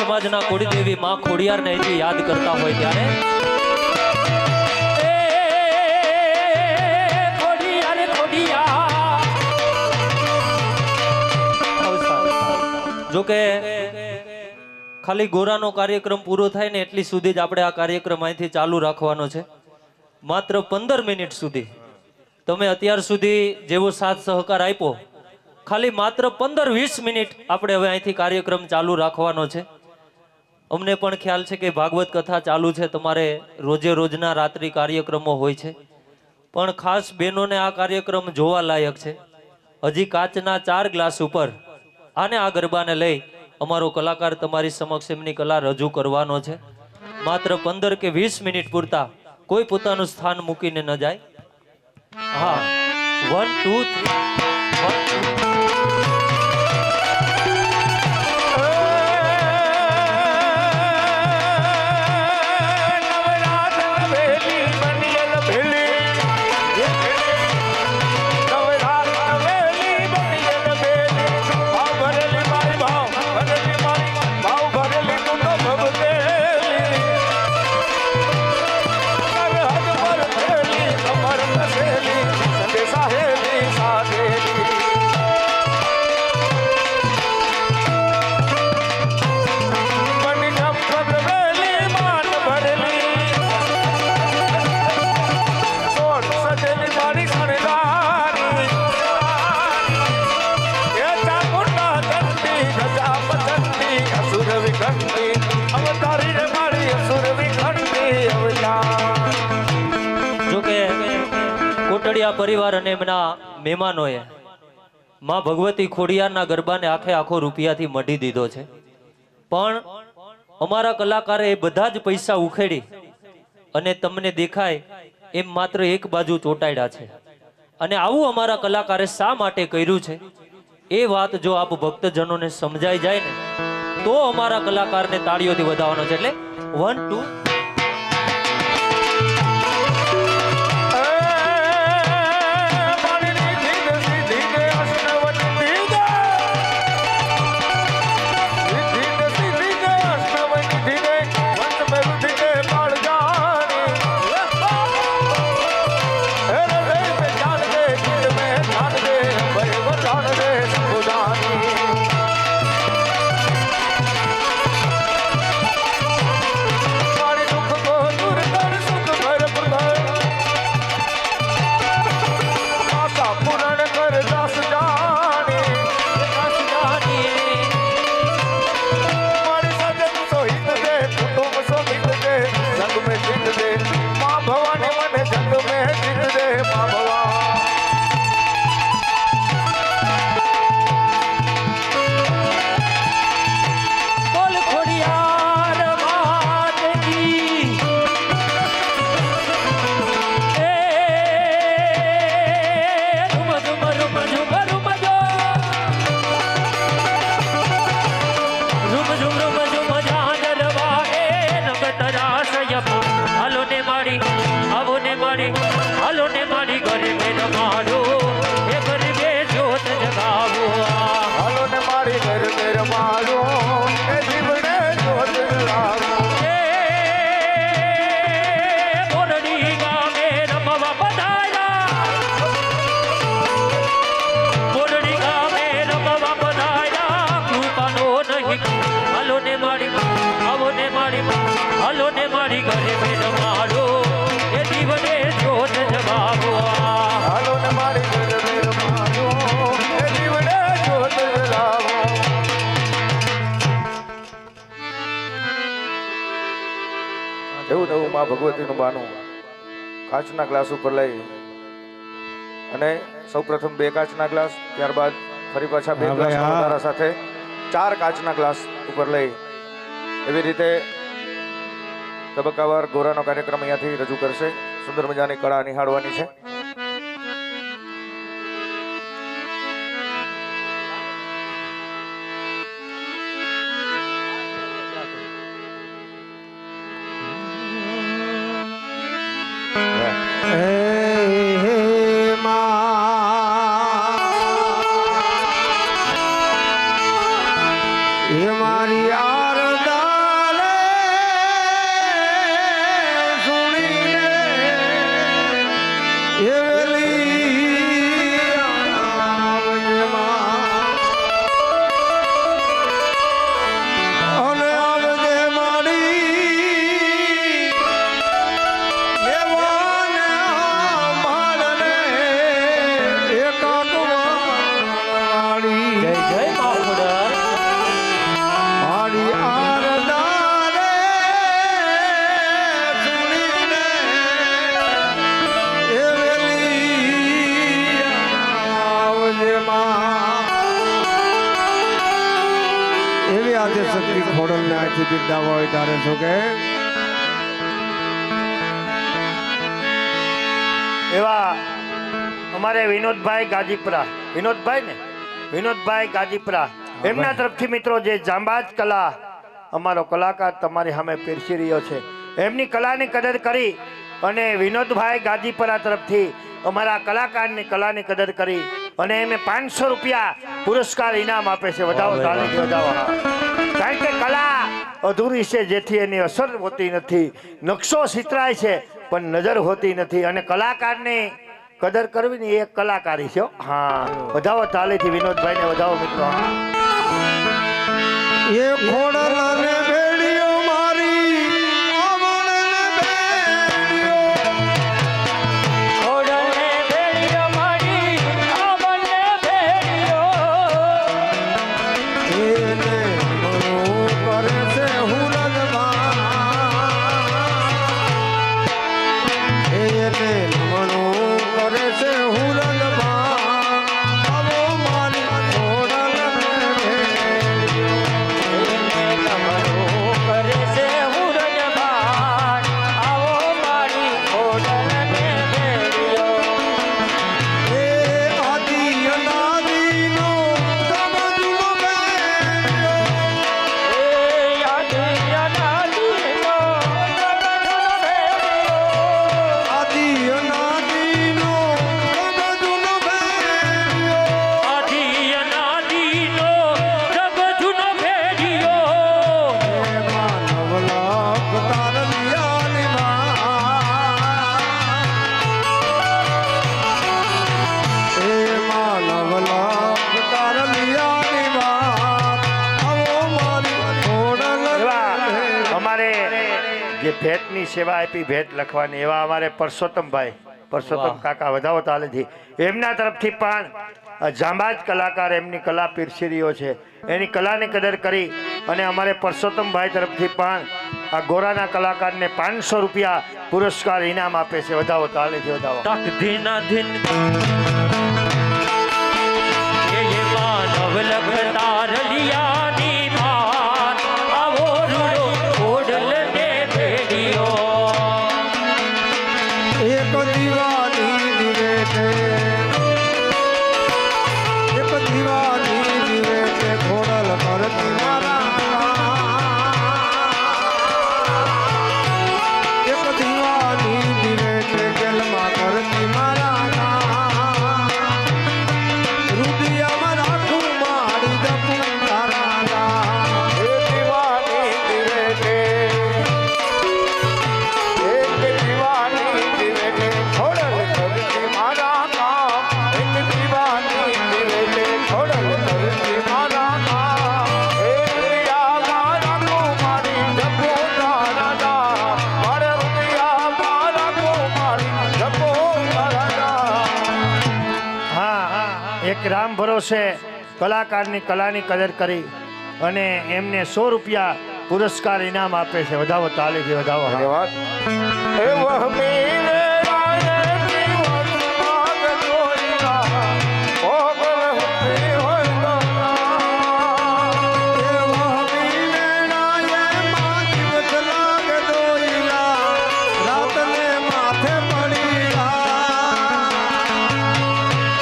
સમાજના કુળદેવી માં ખોડિયારને અહીંથી યાદ કરતા હોય ત્યારે જો કે ખાલી ગોરાનો કાર્યક્રમ પૂરો થાય ને એટલી સુધી જ આપણે આ કાર્યક્રમ અહીંથી ચાલુ રાખવાનો છે. માત્ર 15 મિનિટ સુધી તમે અત્યાર સુધી જેવો સાથ સહકાર આપ્યો, ખાલી માત્ર 15-20 મિનિટ આપણે હવે અહીંથી કાર્યક્રમ ચાલુ રાખવાનો છે. અમને પણ ખ્યાલ છે કે ભાગવત કથા ચાલુ છે, તમારે રોજે રોજના રાત્રિ કાર્યક્રમો હોય છે, પણ ખાસ બહેનોને આ કાર્યક્રમ જોવા લાયક છે. હજી કાચના 4 ગ્લાસ ઉપર આને આ ગરબાને લઈ અમારો કલાકાર તમારી સમક્ષ એમની કલા રજૂ કરવાનો છે. માત્ર 15 કે 20 મિનિટ પૂરતા કોઈ પોતાનું સ્થાન મૂકીને ન જાય. હા, 1 2 3 પરિવાર અને એમના મહેમાનોએ માં ભગવતી ખોડિયારના ગરબાને આખો રૂપિયાથી મઢી દીધો છે, પણ અમારા કલાકારે એ બધા જ પૈસા ઉખેડી અને તમને દેખાય એમ માત્ર એક બાજુ ચોંટાડ્યા છે. અને આવું અમારા કલાકારે શા માટે કર્યું છે એ વાત જો આપ ભક્તજનોને સમજાઈ જાય ને તો અમારા કલાકારને તાળીઓથી વધાવવાનો છે. એટલે 1 2 માં ભગવતીનું બાનું કાચના ગ્લાસ ઉપર લઈ અને સૌપ્રથમ 2 કાચના ગ્લાસ, ત્યારબાદ ફરી પાછા 2 ગ્લાસ વધારા સાથે 4 કાચના ગ્લાસ ઉપર લઈ એવી રીતે તબક્કાવાર ગોરાનો કાર્યક્રમ અહીંયાથી રજૂ કરશે. સુંદર મજાની કળા નિહાળવાની છે. મારી આરદા જય જય મા ખોડલ. મારી આરડા રે સુણીને એ વેલી આવજે માં. એવી આજે શક્તિ ખોડલને આથી બિરદાવો હોય તારે શું કે એવા અમારે વિનોદભાઈ ગાજીપુરા, વિનોદભાઈ ગાજીપુરા, એમના તરફથી મિત્રો જે જાંબાજ કલા અમારો કલાકાર તમારી સામે પીરસી રહ્યો છે, એમની કલાની કદર કરી અને વિનોદભાઈ ગાજીપુરા તરફથી અમારા કલાકારની કલાની કદર કરી અને એમે 500 રૂપિયા પુરસ્કાર ઇનામ આપે છે. વધાવો તાળી વધાવો. કારણ કે કલા અધૂરી છે, જેથી એની અસર હોતી નથી. નકશો ચિતરાય છે પણ નજર હોતી નથી, અને કલાકારની કદર કરવી ને એ કલાકારી છે. હા, વધાવો તાલીથી વિનોદભાઈને વધાવો મિત્રો. એ ખોડલ અને બેડીઓ મારી આવણને બેડીઓ ખોડલને બેડીઓ મારી આવણને બેડીઓ. એને મણું કરે છે હુરજમાં. એને મણું કરે છે હુરજમાં. આવો મારી ખોડલને બેડીઓ. કરે છે હુરજમાં. આવો મારી ખોડલને બેડીઓ. એ આદિ અનાદિનો સમજવો બેડીઓ. એ આદિ અનાદિનો જગતનો બેડીઓ. આદિ અનાદિનો સમજવો બેડીઓ. આદિ અનાદિનો જગતનો બેડીઓ. એમાં નવલાખ તારલિયાની વાત. એમાં નવલાખ તારલિયાની વાત. આવો મારી ખોડલ એવા અમારે જે ભેટની સેવા આપી, ભેટ લખવાની, એવા અમારે પરસોત્તમ કાકા, વધાવો તાલીથી. એમના તરફથી પણ જાંબાજ કલાકાર એમની કલા પીરસી રહ્યો છે, એની કલાની કદર કરી અને અમારે પરસોત્તમભાઈ તરફથી પણ આ ગોરાના કલાકારને 500 રૂપિયા પુરસ્કાર ઇનામ આપે છે. વધાવો તાલીથી વધાવો. તક ધીના ધીન એ માનવ લખ તારલિયાની ભાન. આવો રૂડો ખોડલને બેડીઓ. એક દીવાની દિવેટે એક દીવાની દિવેટે ખોડલ કરતી મારા કામ. એક દીવાની દિવેટે ગેલમાં કરતી મારા કામ. રુદિયામાં રાખું મારી જપું તારા નામ. એ દીવાની દિવેટે, એક દીવાની દિવેટે ખોડલ કરતી મારા કામ. એક દીવાની દિવેટે ખોડલ કરતી મારા કામ. એ રૂપિયા મારા કુમારી જપો તારા નામ. મારે રૂપિયા મારા કુમારી જપો તારા નામ. હા, એક રામ ભરોસે કલાકારની કલાની કદર કરી અને એમને 100 રૂપિયા પુરસ્કાર ઇનામ આપે છે. વધાવો તાલીથી વધાવો. હા. ધન્યવાદ. એ વહમી વેળાએ જીવન માગ જોઈલા, ઓગળ હતી હોય ગંગા. એ વહમી વેળાએ માં દિવસ લાગે દોઈલા, રાતને માથે પડીલા.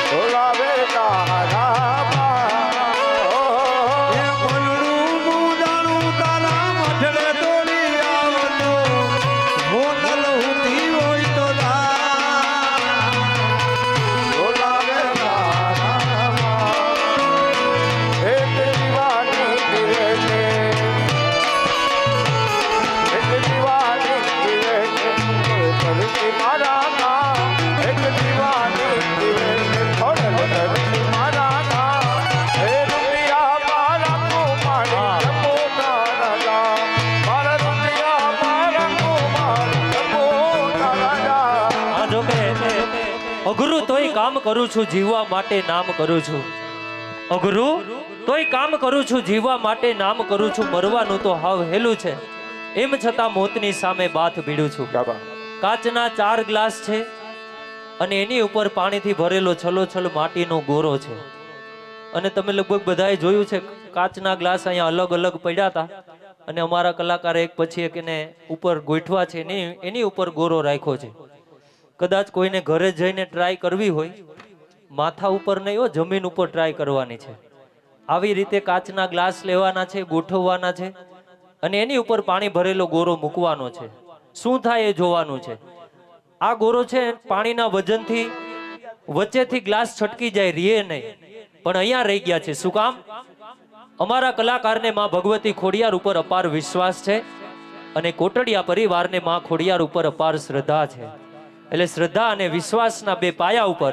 ઢોલાવે તારા બાળા. એ બોલડું બુદાણું તારા મઢડે દોડી આવતો, હોટલ ઉઠી હોય તો ઢોલાવે તારા બાળા. એક દીવાની દિવેટે, એક દીવાની દિવેટે કરતી મારા કામ. એક દીવાની દિવેટે ખોડલ કરતી મારા કામ. એ રૂપિયા મારા કુમારી જપો તારા નામ. મારા રૂપિયા મારા કુમારી જપો તારા નામ. આ જો કે અઘરું તોય કામ કરું છું, જીવવા માટે નામ કરું છું. અઘરું તોય કામ કરું છું, જીવવા માટે નામ કરું છું, મરવાનું તો હાવ હેલું છે, એમ છતાં મોતની સામે બાથ ભીડું છું. બાબા કાચના 4 ગ્લાસ છે અને એની ઉપર પાણીથી ભરેલો છલોછલ માટીનો ગોરો છે. અને તમે લગભગ બધાએ જોયું છે કાચના ગ્લાસ અહીંયા અલગ અલગ પડ્યા હતા અને અમારા કલાકારે એક પછી એક એને ઉપર ગોઠવા છે, એની ઉપર ગોરો રાખ્યો છે. કદાચ કોઈને ઘરે જઈને ટ્રાય કરવી હોય, માથા ઉપર નહીં હો, જમીન ઉપર ટ્રાય કરવાની છે. આવી રીતે કાચના ગ્લાસ લેવાના છે, ગોઠવવાના છે અને એની ઉપર પાણી ભરેલો ગોરો મૂકવાનો છે. શું થાય એ જોવાનું છે. આ ગોરો છે પાણીના વજનથી વચ્ચેથી ગ્લાસ છટકી જાય, રીએ નહીં, પણ અહીંયા રહી ગયા છે. શું કામ? અમારા કલાકારને માં ભગવતી ખોડિયાર ઉપર અપાર વિશ્વાસ છે અને કોટડિયા પરિવારને માં ખોડિયાર ઉપર અપાર શ્રદ્ધા છે. એટલે શ્રદ્ધા અને વિશ્વાસના બે પાયા ઉપર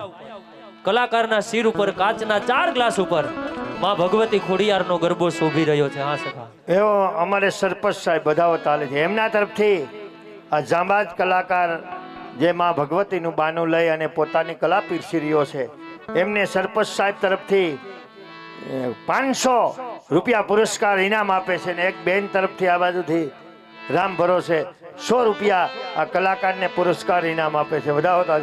કલાકારના શિર ઉપર કાચના 4 ગ્લાસ ઉપર માં ભગવતી ખોડિયારનો ગરબો શોભી રહ્યો છે. હા સખા, એવો અમારે સરપંચ સાહેબ બધાઓ ચાલે છે. એમના તરફથી આ જાંબાજ કલાકાર જે માં ભગવતીનું બાનું લઈ અને પોતાની કલા પીરસી રહ્યો છે, એમને સરપંચ સાહેબ તરફથી 500 રૂપિયા પુરસ્કાર ઇનામ આપે છે ને એક બેન તરફથી આ બાજુથી રામ ભરોસે 100 રૂપિયા આ કલાકારને પુરસ્કાર ઇનામ આપે છે. બધા હોતા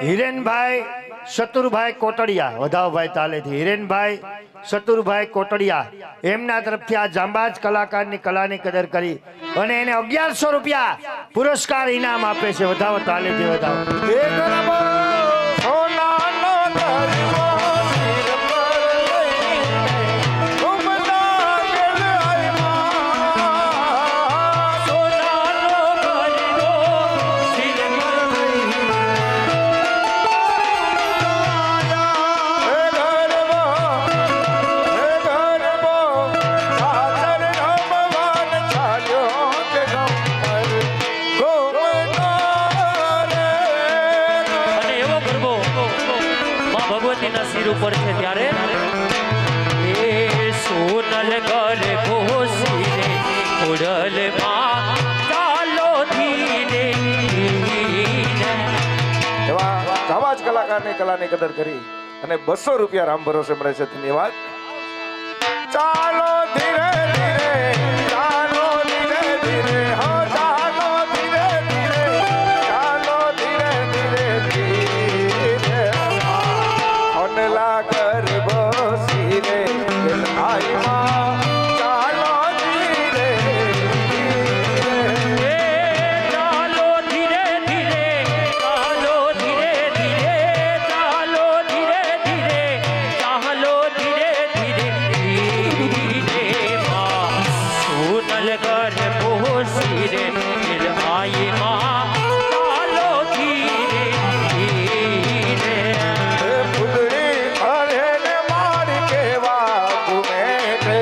હિરેનભાઈ શત્રુભાઈ કોટડિયા, વધાવભાઈ તાલેથી હિરેનભાઈ શત્રુભાઈ કોટડિયા, એમના તરફથી આ જાંબાજ કલાકારની કલાની કદર કરી અને એને 1100 રૂપિયા પુરસ્કાર ઇનામ આપે છે. વધાવો તાલેથી વધાવો. ઉપર છે ત્યારે એ સોનલ કર ઘોસી રે ઉડલ માં ચાલો ધીરે ધીરે. એવા આવા જ કલાકારની કલાની કદર કરી અને 200 રૂપિયા રામ ભરોસે મળે છે. ધન્યવાદ. ચાલો ધીરે ધીરે, ચાલો ધીરે ધીરે, હો ચાલો ધીરે ધીરે, ચાલો ધીરે ધીરે ધીરે. ઓનલા ગરબો સીરે આઈ માં, ચાલો ધીરે ધીરે, ચાલો ધીરે ધીરે, ચાલો ધીરે ધીરે, ચાલો ધીરે ધીરે, ચાલો ધીરે ધીરે ધીરે. માં સોનલ કર ઘોસી રે આઈ માં, ચાલો ધીરે ધીરે. ફૂલડી ફરે ને માર કેવા ઘૂમે છે.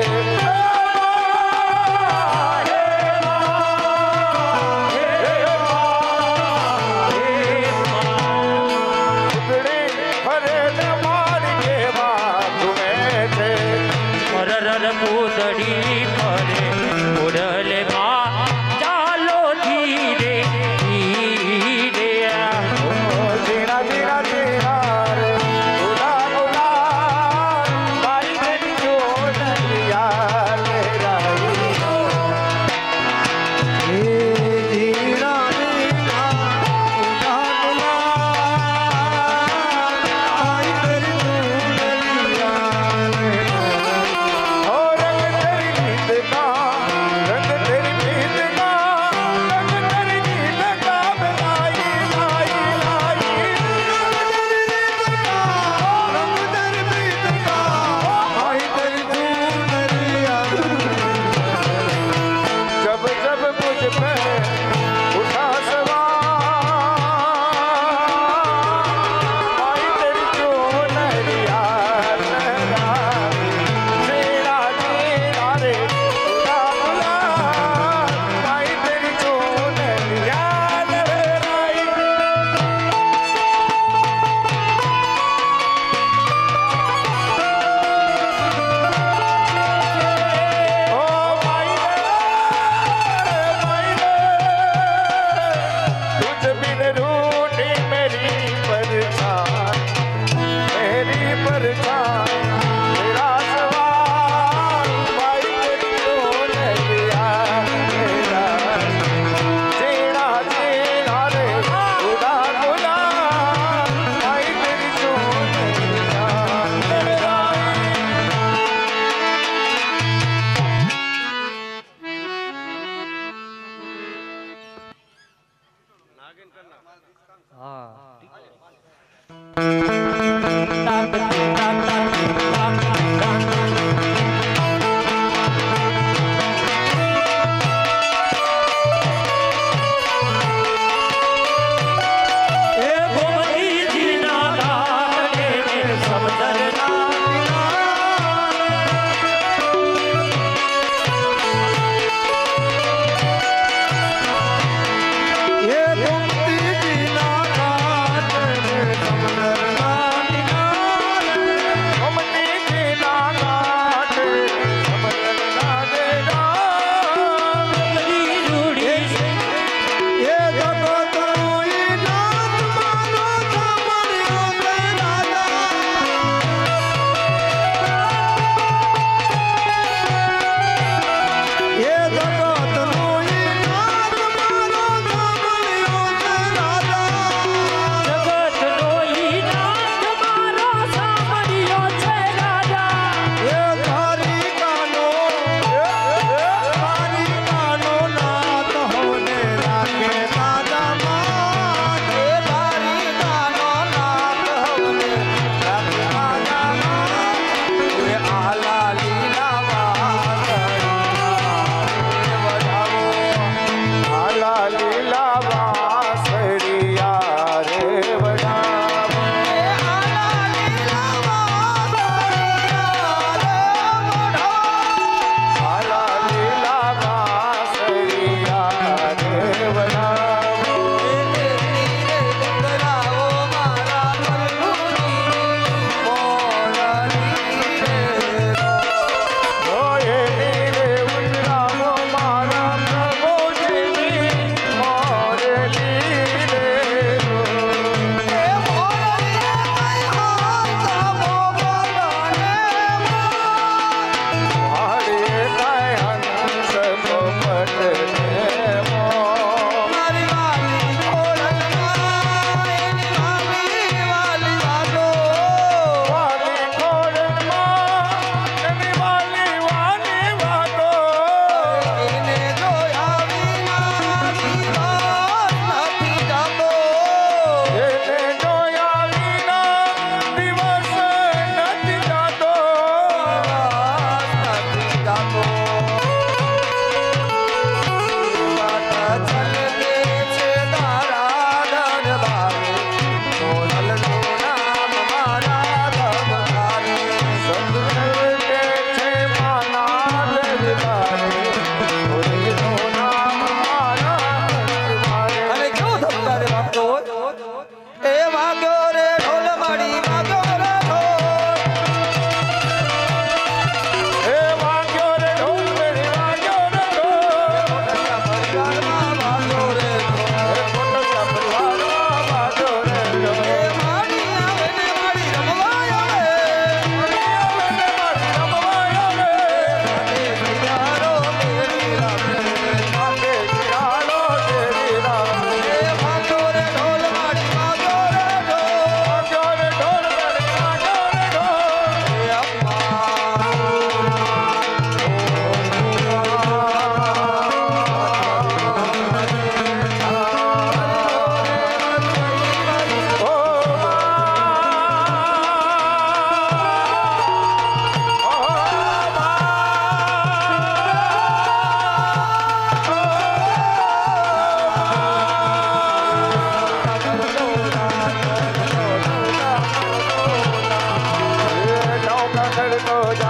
ફૂલડી ફરે ને માર કેવા ઘૂમે છે. રર કૂદડી ફરે ઉડલ માં, ચાલો ધીરે ધીરે. જીણા જીણા જીણા રે ઉડા ઉડા, મારી બેટી જોડલિયા લે રાઈ. હો રંગ તેરી નીંદ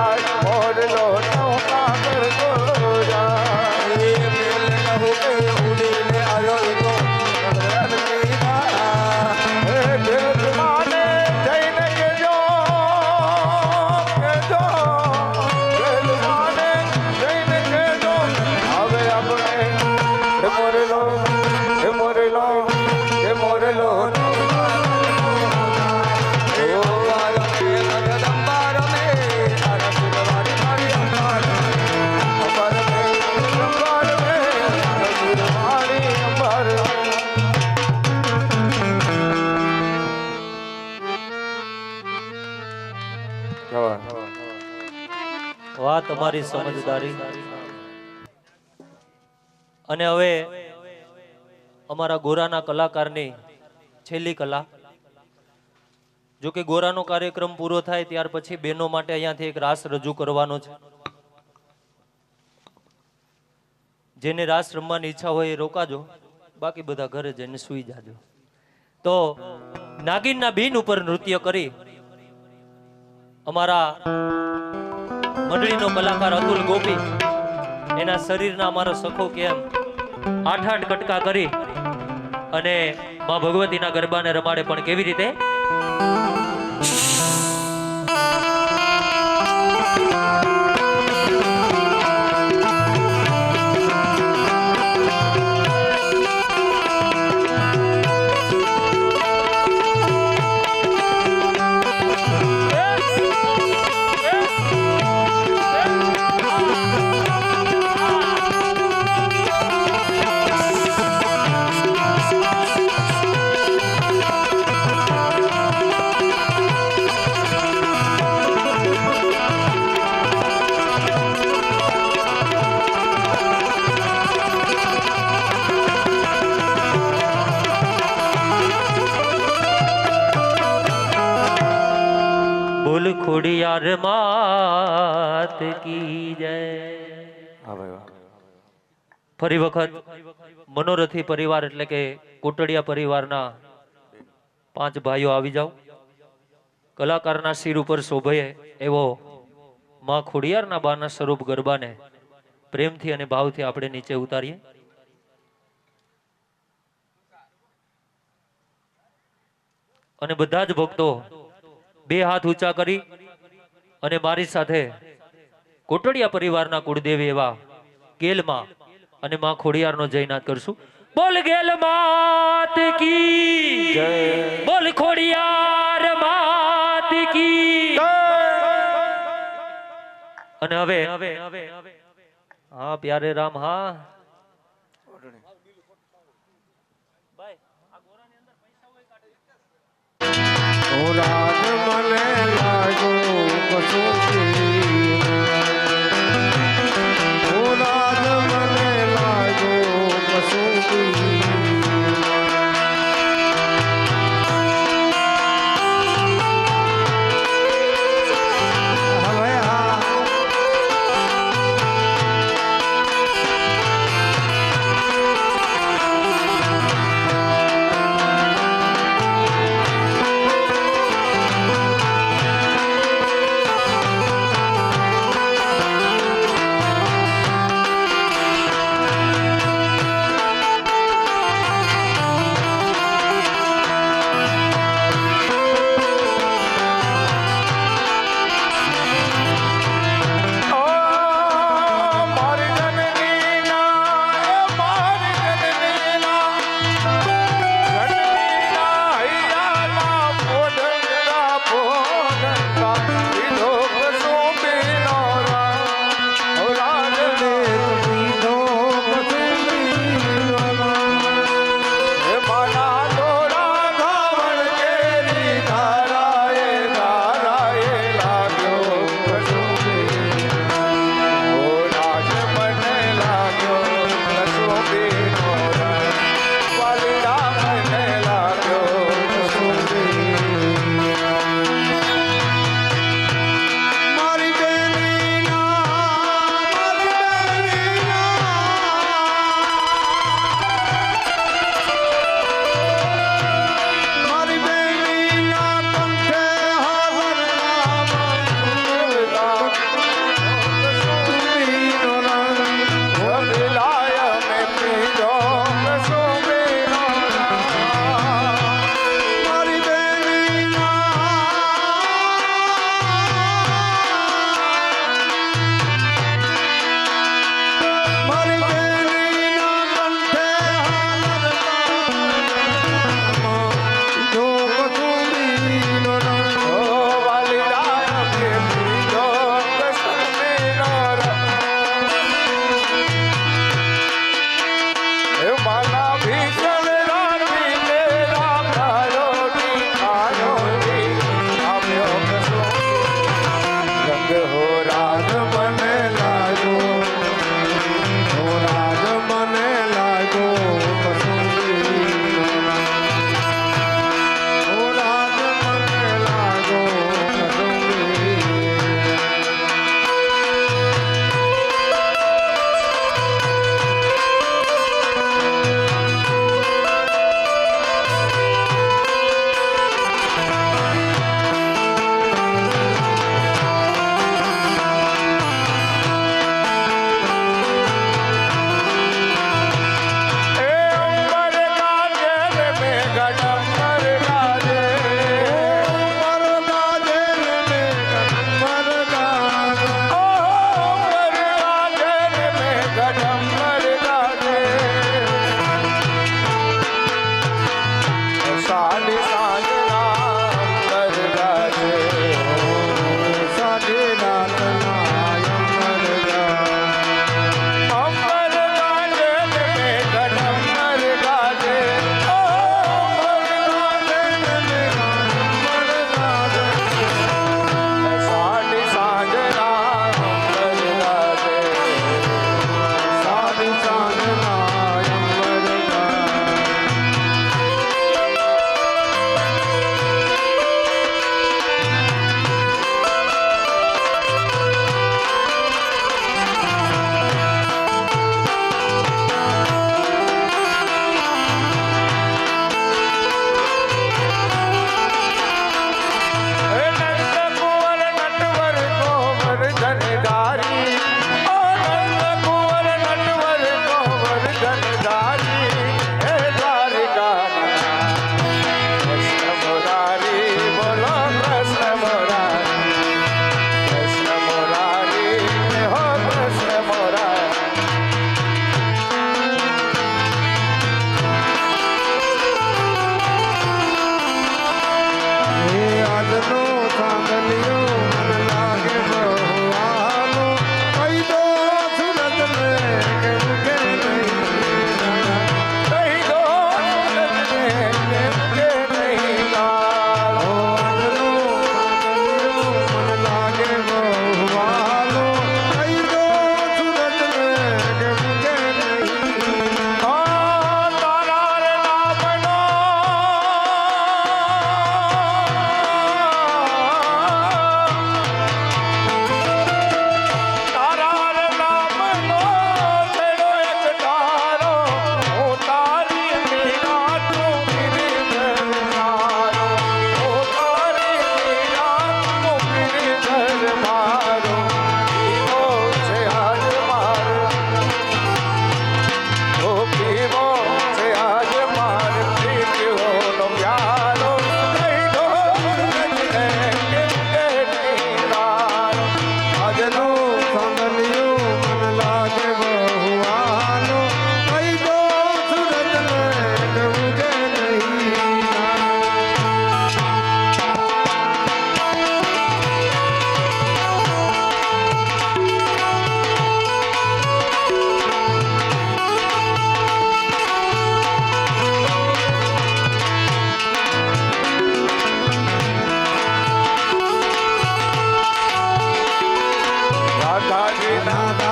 રાજ મોરલો નૌકા કરતો જાય એ મેલ કહું કે ઉડીને આવ્યો તો ભગવાન કીધા હે દિલ માને જઈને કેજો દિલ માને જઈને કેજો હવે આપણે હે મોરલો હે મોરલો હે મોરલો વાહ તમારી સમજદારી. અને હવે અમારા ગોરાના કલાકારની છેલ્લી કલા. જો કે ગોરાનો કાર્યક્રમ પૂરો થાય ત્યાર પછી બહેનો માટે અહીંયાથી એક રાસ રજૂ કરવાનો છે. જેને રાસ રમવાની ઈચ્છા હોય એ રોકાજો, બાકી બધા ઘરે જઈને સૂઈ જાજો. તો નાગિનના બીન ઉપર નૃત્ય કરી અમારા મંડળીનો કલાકાર અતુલ ગોપી એના શરીરના અમારો સખો કેમ 8-8 કટકા કરી અને માં ભગવતીના ગરબાને રમાડે પણ કેવી રીતે. બોલ ખોડિયાર માત કી જય. હા ભાઈ વાહ. ફરી વખત મનોરથી પરિવાર એટલે કે કોટડિયા પરિવારના 5 ભાઈઓ આવી જાઓ. કલાકારના શિર ઉપર શોભે એવો માં ખોડિયારના બાના સ્વરૂપ ગરબાને પ્રેમથી અને ભાવથી આપણે નીચે ઉતારીએ. અને બધા જ ભક્તો 2 હાથ ઊંચા કરી અને મારી સાથે કોટડિયા પરિવારના કુળદેવી એવા ગેલમાં અને માં ખોડિયારનો જયનાથ કરશું. બોલ ગેલ માત કી જય. બોલ ખોડિયાર માત કી. અને હવે હા પ્યારે રામ હા ઓ રાત મને લાગ્યું કસોટી ઓ રાત મને લાગ્યું કસોટી હવે હા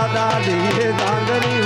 દાદા દીએ ગાંગરી